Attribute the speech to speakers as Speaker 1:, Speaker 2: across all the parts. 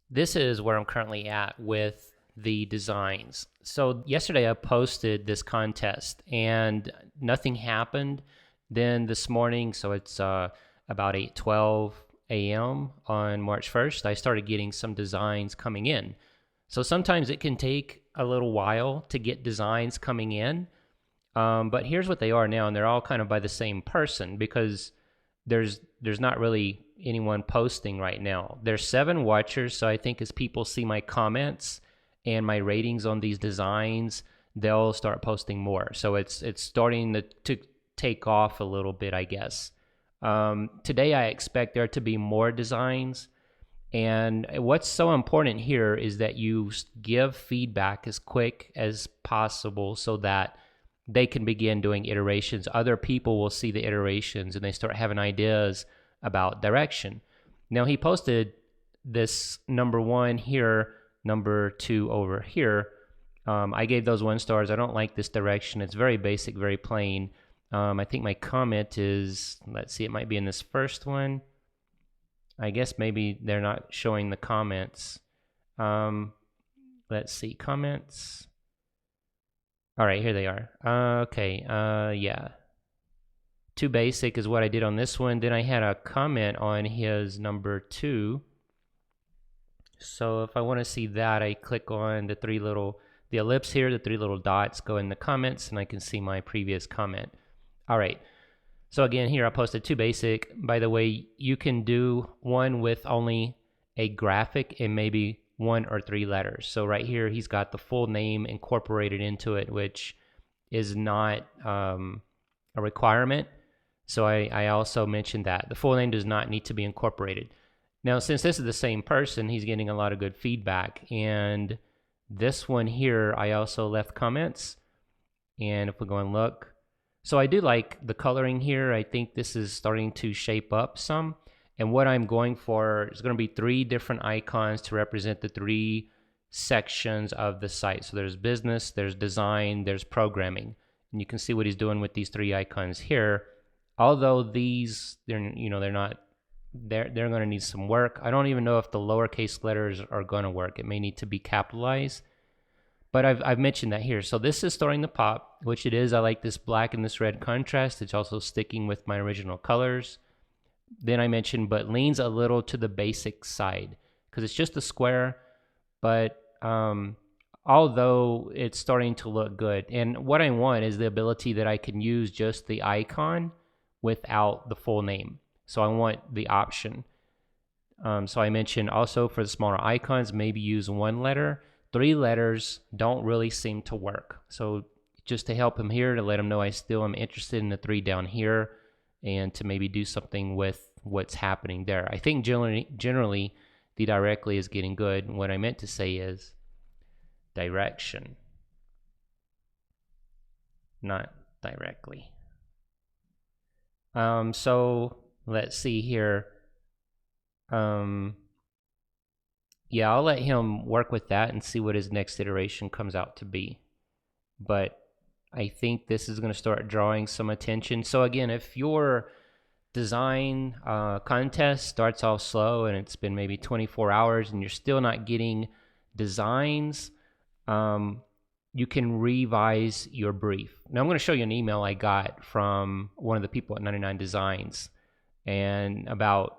Speaker 1: This is where I'm currently at with the designs. So yesterday I posted this contest and nothing happened. Then this morning, so it's about 8:12 a.m. on March 1st, I started getting some designs coming in. So sometimes it can take a little while to get designs coming in. But here's what they are now, and they're all kind of by the same person because there's not really anyone posting right now. There's 7 watchers, so I think as people see my comments and my ratings on these designs, they'll start posting more. So it's starting to take off a little bit, I guess. Today I expect there to be more designs. And what's so important here is that you give feedback as quick as possible so that they can begin doing iterations. Other people will see the iterations and they start having ideas about direction. Now, he posted this number 1 here, number 2 over here. I gave those 1 stars. I don't like this direction. It's very basic, very plain. I think my comment is, let's see, it might be in this first one. I guess maybe they're not showing the comments. Let's see, comments. All right, here they are. Okay, yeah. Too basic is what I did on this one. Then I had a comment on his number 2. So if I want to see that, I click on the ellipse here, the 3 little dots, go in the comments, and I can see my previous comment. All right. So again, here I posted too basic. By the way, you can do one with only a graphic and maybe 1 or 3 letters. So right here, he's got the full name incorporated into it, which is not a requirement. So I also mentioned that. The full name does not need to be incorporated. Now, since this is the same person, he's getting a lot of good feedback. And this one here, I also left comments. And if we go and look, so I do like the coloring here. I think this is starting to shape up some. And what I'm going for is going to be 3 different icons to represent the 3 sections of the site. So there's business, there's design, there's programming. And you can see what he's doing with these 3 icons here. Although these, they're going to need some work. I don't even know if the lowercase letters are going to work. It may need to be capitalized. But I've mentioned that here. So this is starting to pop, which it is. I like this black and this red contrast. It's also sticking with my original colors. Then I mentioned, but leans a little to the basic side because it's just a square. But although it's starting to look good, and what I want is the ability that I can use just the icon without the full name. So I want the option. So I mentioned also for the smaller icons, maybe use 1 letter. 3 letters don't really seem to work. So just to help him here, to let him know I still am interested in the 3 down here and to maybe do something with what's happening there. I think generally the directly is getting good. What I meant to say is direction, not directly. So let's see here. Yeah, I'll let him work with that and see what his next iteration comes out to be. But I think this is going to start drawing some attention. So again, if your design contest starts off slow and it's been maybe 24 hours and you're still not getting designs, you can revise your brief. Now I'm going to show you an email I got from one of the people at 99Designs and about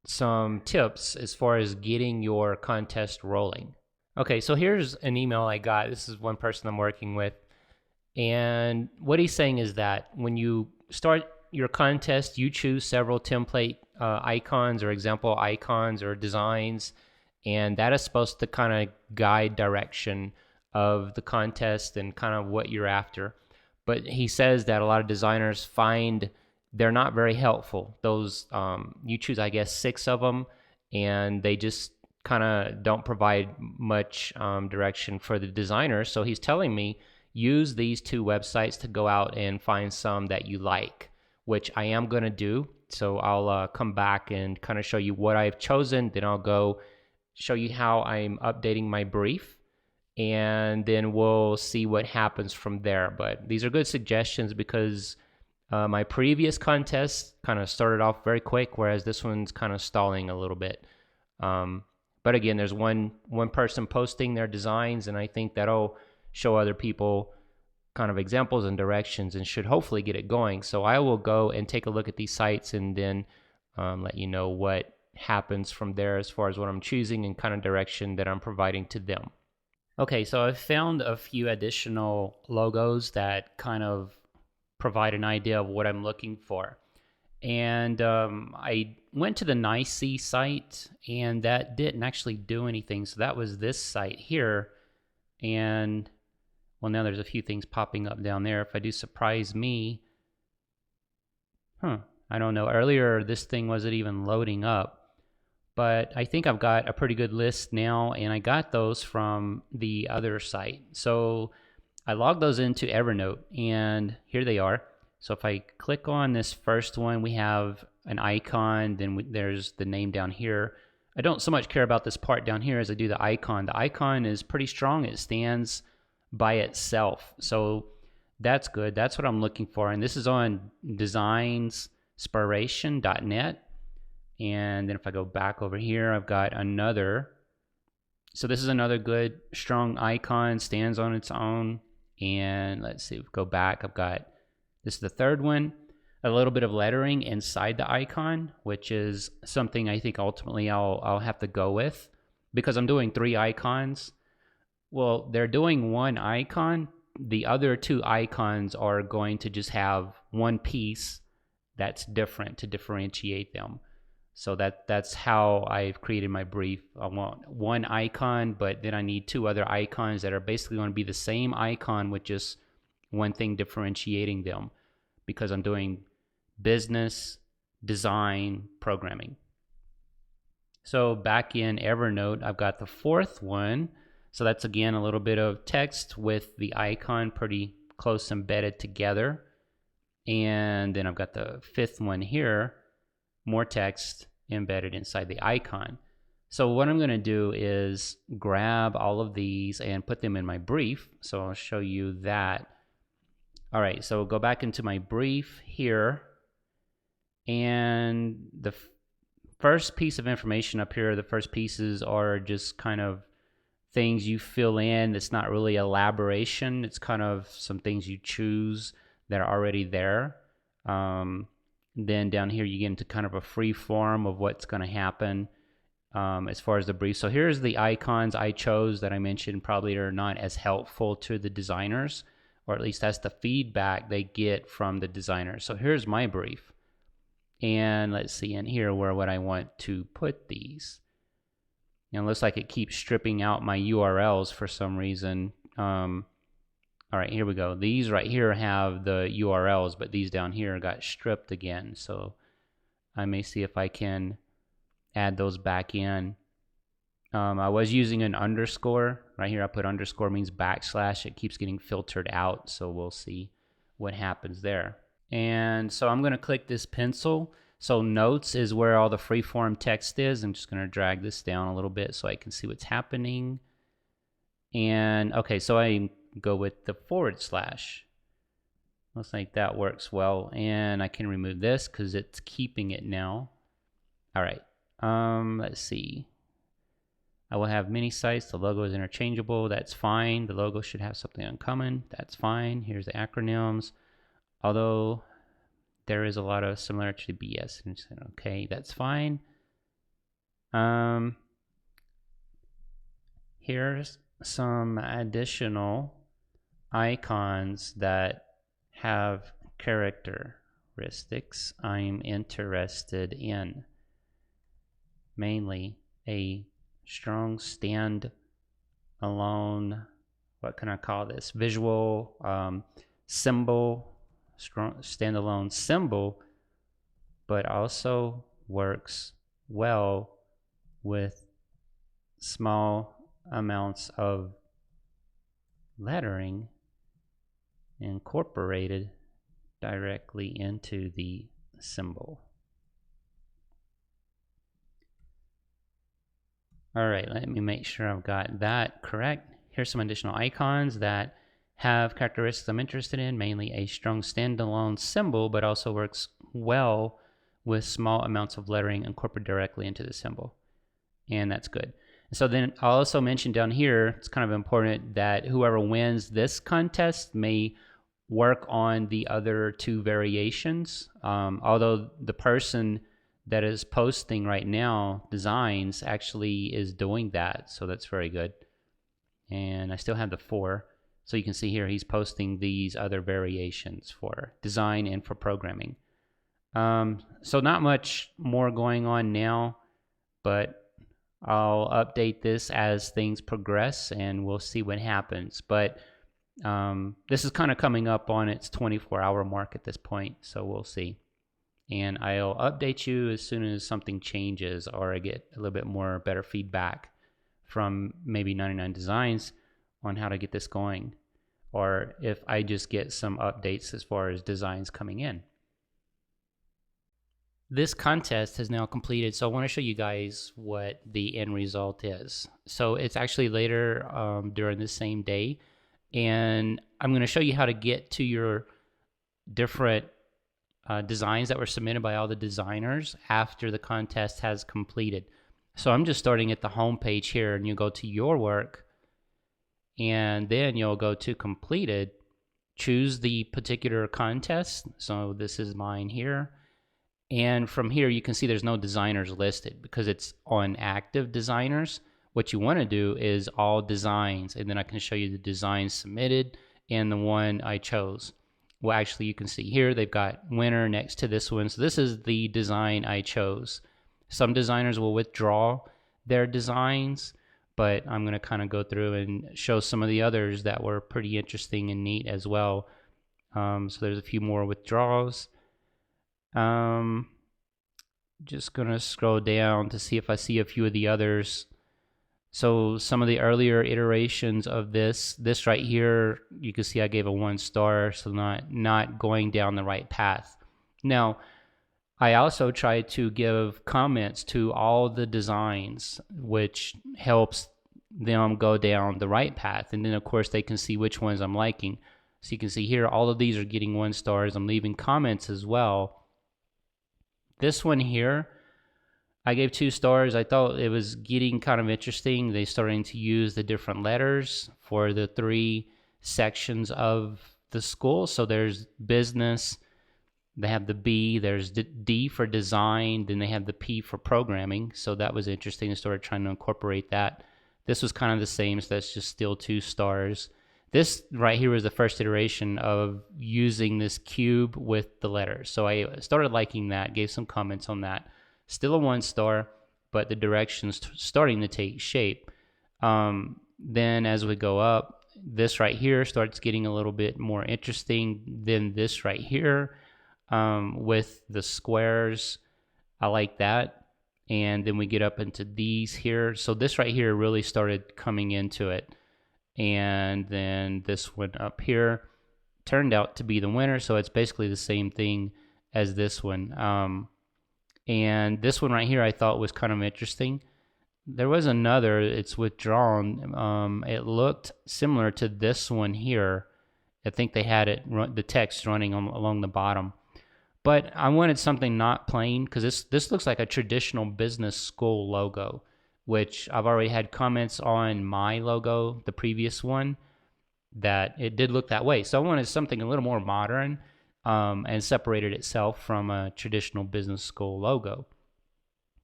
Speaker 1: some tips as far as getting your contest rolling. Okay, so here's an email I got. This is one person I'm working with. And what he's saying is that when you start your contest, you choose several template icons or example icons or designs, and that is supposed to kind of guide direction of the contest and kind of what you're after. But he says that a lot of designers find they're not very helpful. Those you choose, I guess, 6 of them, and they just kind of don't provide much direction for the designer. So he's telling me use these 2 websites to go out and find some that you like, which I am going to do. So I'll come back and kind of show you what I've chosen. Then I'll go show you how I'm updating my brief, and then we'll see what happens from there. But these are good suggestions because my previous contest kind of started off very quick, whereas this one's kind of stalling a little bit. But again, there's one person posting their designs, and I think that'll show other people kind of examples and directions and should hopefully get it going. So I will go and take a look at these sites and then let you know what happens from there as far as what I'm choosing and kind of direction that I'm providing to them. Okay, so I've found a few additional logos that kind of provide an idea of what I'm looking for. And I went to the NICE site, and that didn't actually do anything. So that was this site here. And, well, now there's a few things popping up down there. If I do surprise me, I don't know. Earlier, this thing wasn't even loading up. But I think I've got a pretty good list now, and I got those from the other site. So I logged those into Evernote, and here they are. So if I click on this first one, we have an icon, then there's the name down here. I don't so much care about this part down here as I do the icon. The icon is pretty strong. It stands by itself. So that's good. That's what I'm looking for. And this is on designspiration.net. And then if I go back over here, I've got another. So this is another good, strong icon, stands on its own. And let's see, go back. I've got, this is the third one, a little bit of lettering inside the icon, which is something I think ultimately I'll have to go with because I'm doing 3 icons. Well, they're doing one icon. The other 2 icons are going to just have one piece that's different to differentiate them. So that's how I've created my brief. I want one icon, but then I need 2 other icons that are basically going to be the same icon with just one thing differentiating them, because I'm doing business, design, programming. So back in Evernote, I've got the 4th one. So that's again a little bit of text with the icon pretty close embedded together. And then I've got the 5th one here, more text embedded inside the icon. So what I'm going to do is grab all of these and put them in my brief. So I'll show you that. All right, so go back into my brief here. And the first piece of information up here, the first pieces are just kind of things you fill in. It's not really elaboration. It's kind of some things you choose that are already there. Then down here you get into kind of a free form of what's going to happen as far as the brief. So here's the icons I chose that I mentioned probably are not as helpful to the designers, or at least that's the feedback they get from the designers. So here's my brief. And let's see in here where would I want to put these. And it looks like it keeps stripping out my URLs for some reason. All right, here we go. These right here have the URLs, but these down here got stripped again. So I may see if I can add those back in. I was using an underscore. Right here I put underscore means backslash. It keeps getting filtered out, so we'll see what happens there. And so I'm going to click this pencil. So notes is where all the freeform text is. I'm just going to drag this down a little bit so I can see what's happening. And okay, so I go with the /. Looks like that works well. And I can remove this because it's keeping it now. All right, let's see. I will have many sites. The logo is interchangeable. That's fine. The logo should have something uncommon. That's fine. Here's the acronyms. Although there is a lot of similarity to BS. Okay, that's fine. Here's some additional icons that have characteristics I'm interested in. Mainly a strong stand-alone, what can I call this? Visual symbol, strong standalone symbol, but also works well with small amounts of lettering incorporated directly into the symbol. All right, let me make sure I've got that correct. Here's some additional icons that have characteristics I'm interested in, mainly a strong standalone symbol, but also works well with small amounts of lettering incorporated directly into the symbol. And that's good. So then I'll also mention down here, it's kind of important that whoever wins this contest may work on the other two variations. Although the person that is posting right now, Designs, actually is doing that. So that's very good. And I still have the 4. So you can see here he's posting these other variations for design and for programming. So not much more going on now, but I'll update this as things progress and we'll see what happens. But this is kind of coming up on its 24-hour mark at this point, so we'll see. And I'll update you as soon as something changes or I get a little bit more better feedback from maybe 99Designs on how to get this going, or if I just get some updates as far as designs coming in. This contest has now completed, so I want to show you guys what the end result is. So it's actually later during the same day, and I'm going to show you how to get to your different designs that were submitted by all the designers after the contest has completed. So I'm just starting at the home page here, and you go to your work, and then you'll go to completed, choose the particular contest. So this is mine here. And from here, you can see there's no designers listed because it's on active designers. What you want to do is all designs, and then I can show you the designs submitted and the one I chose. Well, actually, you can see here they've got winner next to this one. So this is the design I chose. Some designers will withdraw their designs, but I'm going to kind of go through and show some of the others that were pretty interesting and neat as well. So there's a few more withdrawals. Just gonna scroll down to see if I see a few of the others. So some of the earlier iterations of this right here, you can see I gave a 1 star, so not going down the right path. Now, I also tried to give comments to all the designs, which helps them go down the right path. And then of course they can see which ones I'm liking. So you can see here, all of these are getting 1 stars. I'm leaving comments as well. This one here, I gave 2 stars. I thought it was getting kind of interesting. They starting to use the different letters for the 3 sections of the school. So there's business, they have the B, there's the D for design, then they have the P for programming. So that was interesting. I started trying to incorporate that. This was kind of the same, so that's just still 2 stars. This right here was the first iteration of using this cube with the letters. So I started liking that, gave some comments on that. Still a 1 star, but the direction's starting to take shape. Then as we go up, this right here starts getting a little bit more interesting than this right here with the squares. I like that. And then we get up into these here. So this right here really started coming into it. And then this one up here turned out to be the winner, so it's basically the same thing as this one. And this one right here I thought was kind of interesting. There was another, it's withdrawn. It looked similar to this one here. I think they had it the text running along the bottom. But I wanted something not plain, because this looks like a traditional business school logo, which I've already had comments on my logo, the previous one, that it did look that way. So I wanted something a little more modern and separated itself from a traditional business school logo.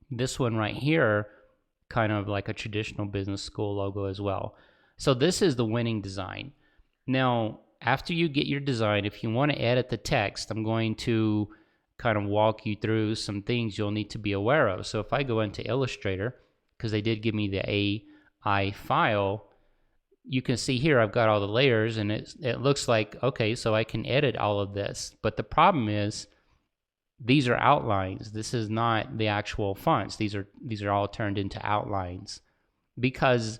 Speaker 1: This one right here, kind of like a traditional business school logo as well. So this is the winning design. Now, after you get your design, if you want to edit the text, I'm going to kind of walk you through some things you'll need to be aware of. So if I go into Illustrator, because they did give me the AI file, you can see here I've got all the layers, and it looks like, okay, so I can edit all of this. But the problem is these are outlines. This is not the actual fonts. These are all turned into outlines because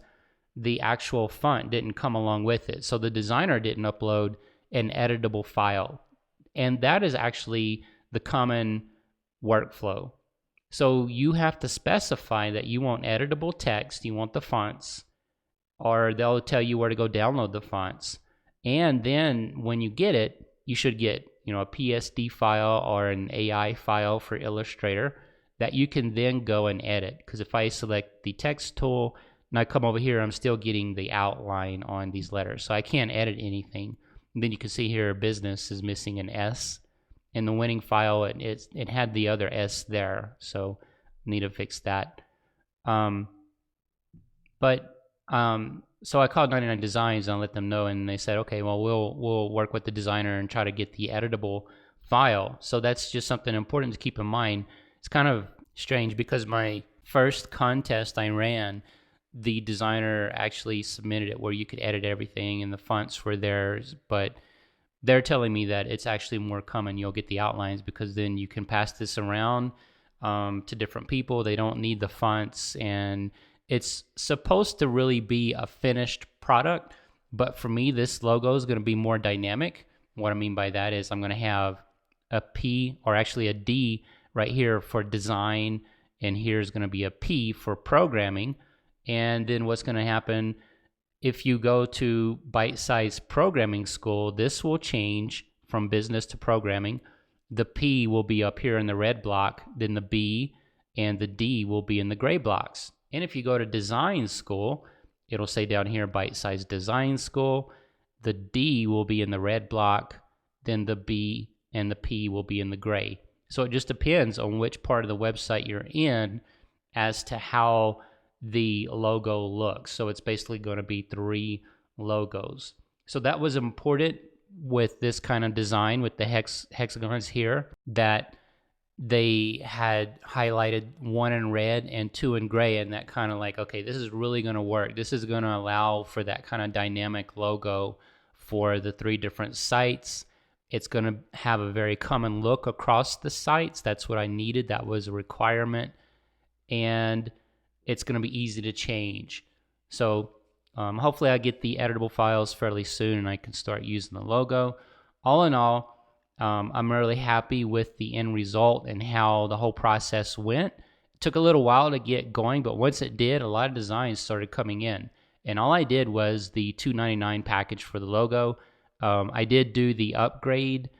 Speaker 1: the actual font didn't come along with it. So the designer didn't upload an editable file. And that is actually the common workflow. So you have to specify that you want editable text, you want the fonts, or they'll tell you where to go download the fonts. And then when you get it, you should get, a PSD file or an AI file for Illustrator that you can then go and edit. Because if I select the text tool, and I come over here, I'm still getting the outline on these letters. So I can't edit anything. And then you can see here business is missing an S. In the winning file, it had the other S there. So I need to fix that. So I called 99Designs and I let them know, and they said, okay, well, we'll work with the designer and try to get the editable file. So that's just something important to keep in mind. It's kind of strange because my first contest I ran, the designer actually submitted it where you could edit everything and the fonts were theirs, but they're telling me that it's actually more common you'll get the outlines because then you can pass this around to different people. They don't need the fonts, and it's supposed to really be a finished product, but for me, this logo is going to be more dynamic. What I mean by that is I'm going to have a P, or actually a D right here for design, and here's going to be a P for programming. And then what's going to happen if you go to Bite Size Programming School, this will change from business to programming. The P will be up here in the red block, then the B and the D will be in the gray blocks. And if you go to Design School, it'll say down here Bite Size Design School. The D will be in the red block, then the B and the P will be in the gray. So it just depends on which part of the website you're in as to how the logo looks. So it's basically going to be 3 logos. So that was important with this kind of design with the hexagons here, that they had highlighted 1 in red and 2 in gray, and that kind of like, okay, this is really going to work. This is going to allow for that kind of dynamic logo for the 3 different sites. It's going to have a very common look across the sites. That's what I needed. That was a requirement. And it's going to be easy to change. So hopefully I get the editable files fairly soon and I can start using the logo. All in all, I'm really happy with the end result and how the whole process went. It took a little while to get going, but once it did, a lot of designs started coming in. And all I did was the $2.99 package for the logo. I did do the upgrade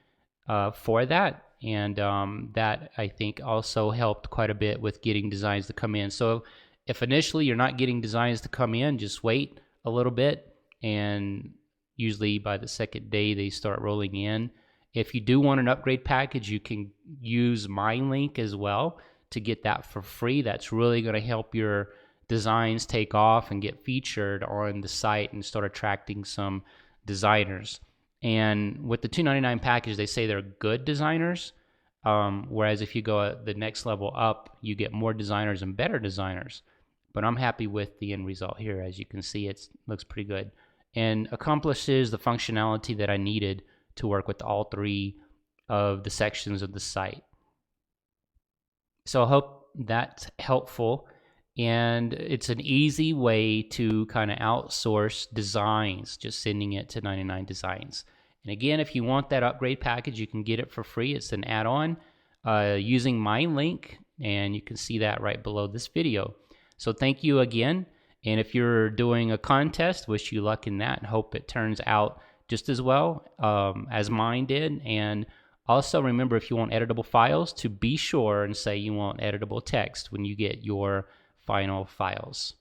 Speaker 1: for that, and that I think also helped quite a bit with getting designs to come in. So if initially you're not getting designs to come in, just wait a little bit, and usually by the second day they start rolling in. If you do want an upgrade package, you can use my link as well to get that for free. That's really going to help your designs take off and get featured on the site and start attracting some designers. And with the $2.99 package, they say they're good designers, whereas if you go the next level up, you get more designers and better designers. But I'm happy with the end result here. As you can see, it looks pretty good and accomplishes the functionality that I needed to work with all 3 of the sections of the site. So I hope that's helpful, and it's an easy way to kind of outsource designs, just sending it to 99Designs. And again, if you want that upgrade package, you can get it for free. It's an add-on using my link, and you can see that right below this video. So thank you again, and if you're doing a contest, wish you luck in that and hope it turns out just as well as mine did. And also remember, if you want editable files, to be sure and say you want editable text when you get your final files.